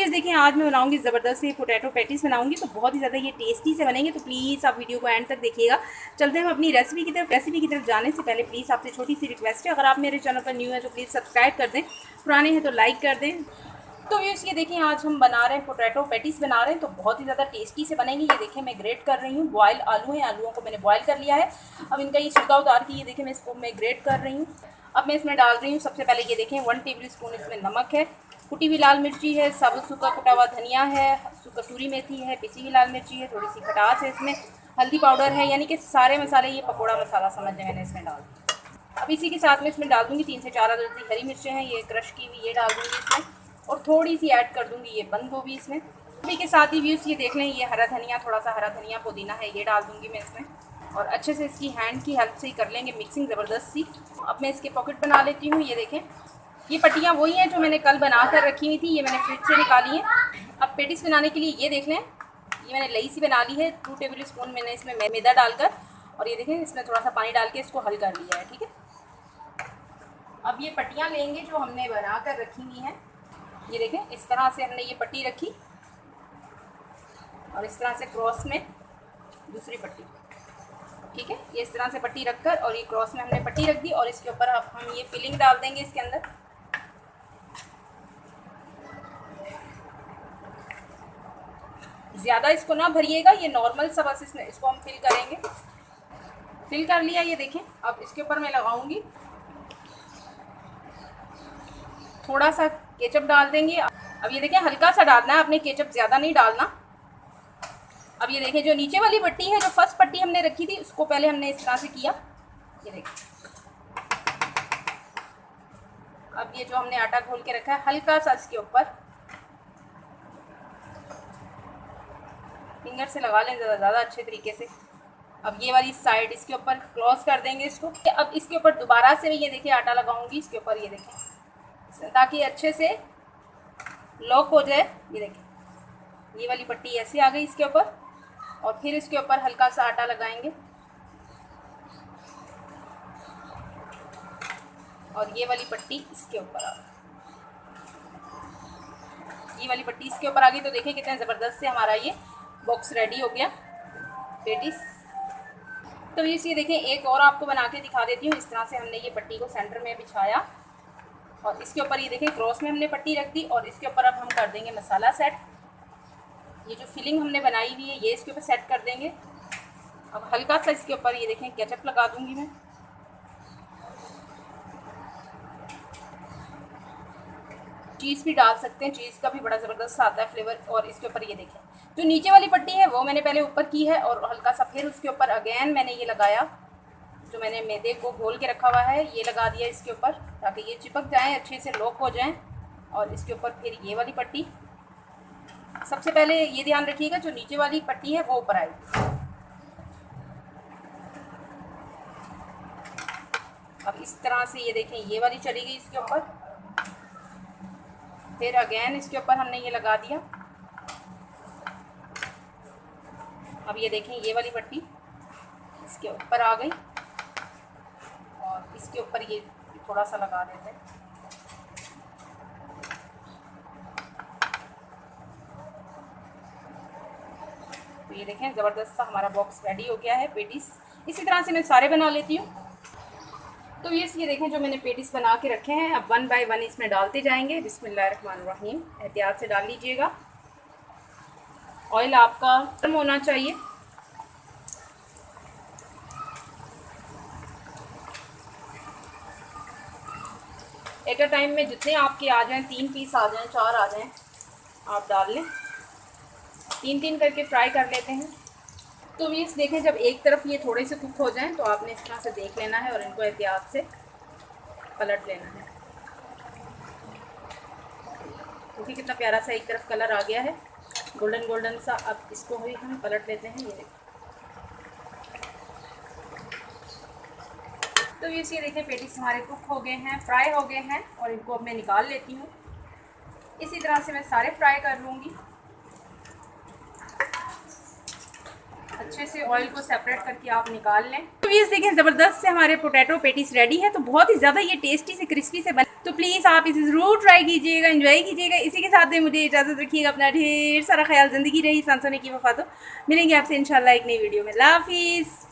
ये देखिए आज मैं बनाऊंगी ज़बरदस्त से पोटैटो पैटीज़ बनाऊंगी, तो बहुत ही ज़्यादा ये टेस्टी से बनेंगे। तो प्लीज़ आप वीडियो को एंड तक देखिएगा। चलते हैं हम अपनी रेसिपी की तरफ जाने से पहले प्लीज़ आपसे छोटी सी रिक्वेस्ट है, अगर आप मेरे चैनल पर न्यू है तो प्लीज़ सब्सक्राइब कर दें, पुराने हैं तो लाइक कर दें। तो ये देखिए आज हम बना रहे हैं पोटैटो पैटीज़ बना रहे हैं, तो बहुत ही ज़्यादा टेस्टी से बनेंगे। ये देखिए मैं ग्रेट कर रही हूँ, बॉयल आलू हैं, आलूओं को मैंने बॉयल कर लिया है। अब इनका ये छिलका उतार के ये देखिए मैं इसको ग्रेट कर रही हूँ। अब मैं इसमें डाल रही हूँ सबसे पहले ये देखें 1 टेबल स्पून इसमें नमक है, कुटी हुई लाल मिर्ची है, साबुत सूखा कुटा हुआ धनिया है, कसूरी मेथी है, पिसी हुई लाल मिर्ची है, थोड़ी सी खटास है इसमें, हल्दी पाउडर है, यानी कि सारे मसाले ये पकौड़ा मसाला समझ लें मैंने इसमें डाल दिया। अब इसी के साथ में इसमें डाल दूँगी 3 से 4 अदरक हरी मिर्चें हैं, ये क्रश की हुई ये डाल दूँगी इसमें, और थोड़ी सी ऐड कर दूँगी ये बंद गोभी इसमें। गोभी के साथ ही व्यूज़ ये देख लें, ये हरा धनिया, थोड़ा सा हरा धनिया पुदीना है, ये डाल दूँगी मैं इसमें, और अच्छे से इसकी हैंड की हेल्प से ही कर लेंगे मिक्सिंग ज़बरदस्त सी। अब मैं इसके पॉकेट बना लेती हूँ। ये देखें ये पट्टियाँ वही हैं जो मैंने कल बना कर रखी हुई थी, ये मैंने फ्रिज से निकाली हैं। अब पेटीज बनाने के लिए ये देख लें, ये मैंने लई सी बना ली है, 2 टेबल स्पून मैंने इसमें मैदा डालकर, और ये देखें इसमें थोड़ा सा पानी डाल के इसको हल कर लिया है, ठीक है। अब ये पट्टियाँ लेंगे जो हमने बना कर रखी हुई हैं, ये देखें इस तरह से हमने ये पट्टी रखी, और इस तरह से क्रॉस में दूसरी पट्टी, ठीक है। ये इस तरह से पट्टी रखकर और ये क्रॉस में हमने पट्टी रख दी, और इसके ऊपर अब हम ये फिलिंग डाल देंगे इसके अंदर। ज़्यादा इसको ना भरिएगा, ये नॉर्मल सा बस इसमें इसको हम फिल करेंगे। फिल कर लिया ये देखें। अब इसके ऊपर मैं लगाऊंगी थोड़ा सा केचप डाल देंगे। अब ये देखें हल्का सा डालना है आपने केचप, ज़्यादा नहीं डालना। अब ये देखें जो नीचे वाली पट्टी है, जो फर्स्ट पट्टी हमने रखी थी, उसको पहले हमने इस तरह से किया, ये देखें। अब ये जो हमने आटा घोल के रखा है हल्का सा इसके ऊपर फिंगर से लगा लें ज़्यादा अच्छे तरीके से। अब ये वाली साइड इसके ऊपर क्रॉस कर देंगे इसको। अब इसके ऊपर दोबारा से ये देखिए आटा लगाऊंगी इसके ऊपर, ये देखें, ताकि अच्छे से लॉक हो जाए। ये देखें ये वाली पट्टी ऐसे आ गई इसके ऊपर, और फिर इसके ऊपर हल्का सा आटा लगाएंगे, और ये वाली पट्टी इसके ऊपर आ गई, ये वाली पट्टी इसके ऊपर आ गई। तो देखिए कितने ज़बरदस्त से हमारा ये बॉक्स रेडी हो गया पेटीज। तो ये देखें एक और आपको बना के दिखा देती हूँ। इस तरह से हमने ये पट्टी को सेंटर में बिछाया, और इसके ऊपर ये देखें क्रॉस में हमने पट्टी रख दी, और इसके ऊपर अब हम कर देंगे मसाला सेट। ये जो फिलिंग हमने बनाई हुई है ये इसके ऊपर सेट कर देंगे। अब हल्का सा इसके ऊपर ये देखें केचप लगा दूंगी मैं, चीज़ भी डाल सकते हैं, चीज़ का भी बड़ा ज़बरदस्त आता है फ्लेवर। और इसके ऊपर ये देखें जो नीचे वाली पट्टी है वो मैंने पहले ऊपर की है, और हल्का सा फिर उसके ऊपर अगेन मैंने ये लगाया, जो मैंने मैदे को घोल के रखा हुआ है ये लगा दिया इसके ऊपर, ताकि ये चिपक जाएँ, अच्छे से लॉक हो जाएँ। और इसके ऊपर फिर ये वाली पट्टी, सबसे पहले ये ध्यान रखिएगा जो नीचे वाली पट्टी है वो ऊपर आएगी। अब इस तरह से ये देखें ये वाली चली गई इसके ऊपर, फिर अगेन इसके ऊपर हमने ये लगा दिया। अब ये देखें ये वाली पट्टी इसके ऊपर आ गई, और इसके ऊपर ये थोड़ा सा लगा देते हैं। तो ये देखें ज़बरदस्त सा हमारा बॉक्स रेडी हो गया है पेटीज। इसी तरह से मैं सारे बना लेती हूँ। तो ये देखें जो मैंने पेटीज बना के रखे हैं, अब 1 बाय 1 इसमें डालते जाएंगे। बिस्मिल्लाहिर्रहमानिर्रहीम, एहतियात से डाल लीजिएगा। ऑयल आपका गर्म होना चाहिए। एट अ टाइम में जितने आपके आ जाएं, 3 पीस आ जाएं, 4 आ जाएं, आप डाल लें। 3-3 करके फ्राई कर लेते हैं। तो ये देखें जब एक तरफ ये थोड़े से कुक हो जाएं तो आपने इस तरह से देख लेना है, और इनको एहतियात से पलट लेना है। क्योंकि कितना प्यारा सा एक तरफ कलर आ गया है, गोल्डन गोल्डन सा। अब इसको भी हम पलट लेते हैं। ये देखें तो ये देखें पेटीज हमारे कुक हो गए हैं, फ्राई हो गए हैं, और इनको अब मैं निकाल लेती हूँ। इसी तरह से मैं सारे फ्राई कर लूँगी। अच्छे से ऑयल को सेपरेट करके आप निकाल लें। तो ये देखें ज़बरदस्त से हमारे पोटैटो पेटीज रेडी है। तो बहुत ही ज़्यादा ये टेस्टी से क्रिस्पी से बने। तो तो प्लीज़ आप इसे ज़रूर ट्राई कीजिएगा, एंजॉय कीजिएगा। इसी के साथ में मुझे इजाज़त रखिएगा, अपना ढेर सारा ख्याल, ज़िंदगी रही सांसों की वफा। तो मिलेंगे आपसे इंशाल्लाह एक नई वीडियो में। अल्लाह हाफिज़।